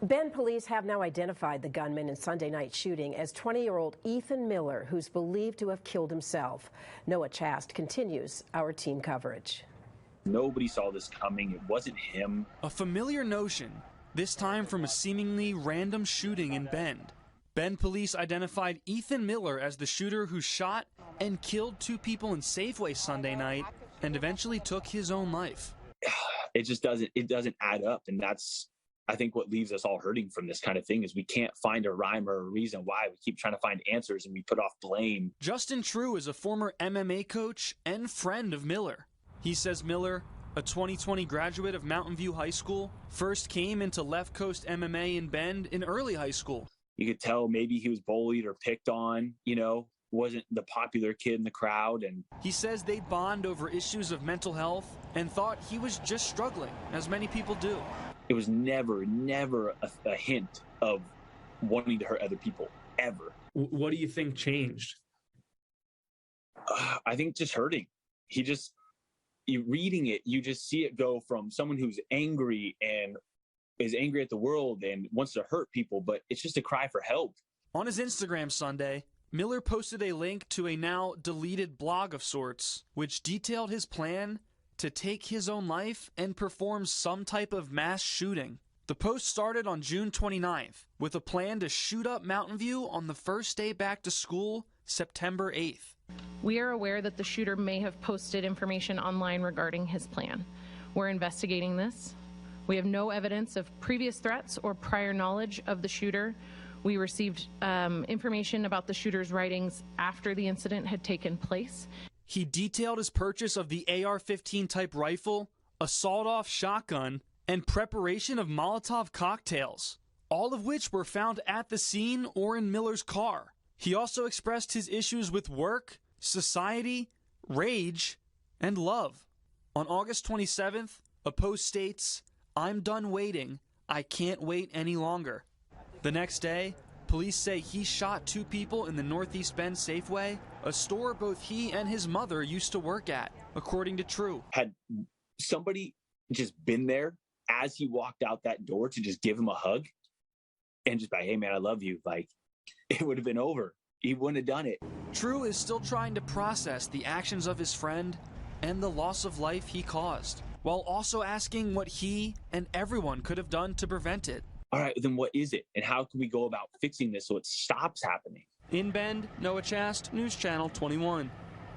Bend police have now identified the gunman in Sunday night shooting as 20-year-old Ethan Miller, who's believed to have killed himself. Noah Chast continues our team coverage. Nobody saw this coming. It wasn't him. A familiar notion, this time from a seemingly random shooting in Bend. Bend police identified Ethan Miller as the shooter who shot and killed 2 people in Safeway Sunday night and eventually took his own life. It just doesn't add up, and that's, I think, what leaves us all hurting from this kind of thing is we can't find a rhyme or a reason why. We keep trying to find answers and we put off blame. Justin True is a former MMA coach and friend of Miller. He says Miller, a 2020 graduate of Mountain View High School, first came into Left Coast MMA in Bend in early high school. You could tell maybe he was bullied or picked on, wasn't the popular kid in the crowd. And he says they bond over issues of mental health and thought he was just struggling, as many people do. It was never a hint of wanting to hurt other people, ever. What do you think changed? I think just hurting. Reading it, you just see it go from someone who's angry and is angry at the world and wants to hurt people, but it's just a cry for help. On his Instagram Sunday, Miller posted a link to a now deleted blog of sorts, which detailed his plan to take his own life and perform some type of mass shooting. The post started on June 29th with a plan to shoot up Mountain View on the first day back to school, September 8th. We are aware that the shooter may have posted information online regarding his plan. We're investigating this. We have no evidence of previous threats or prior knowledge of the shooter. We received information about the shooter's writings after the incident had taken place. He detailed his purchase of the AR-15 type rifle, a sawed-off shotgun, and preparation of Molotov cocktails, all of which were found at the scene or in Miller's car. He also expressed his issues with work, society, rage, and love. On August 27th, a post states, "I'm done waiting. I can't wait any longer." The next day, police say he shot 2 people in the Northeast Bend Safeway, a store both he and his mother used to work at, according to True. Had somebody just been there as he walked out that door to just give him a hug and just be like, "Hey man, I love you," it would have been over. He wouldn't have done it. True is still trying to process the actions of his friend and the loss of life he caused, while also asking what he and everyone could have done to prevent it. All right, then what is it? And how can we go about fixing this so it stops happening? In Bend, Noah Chast, News Channel 21.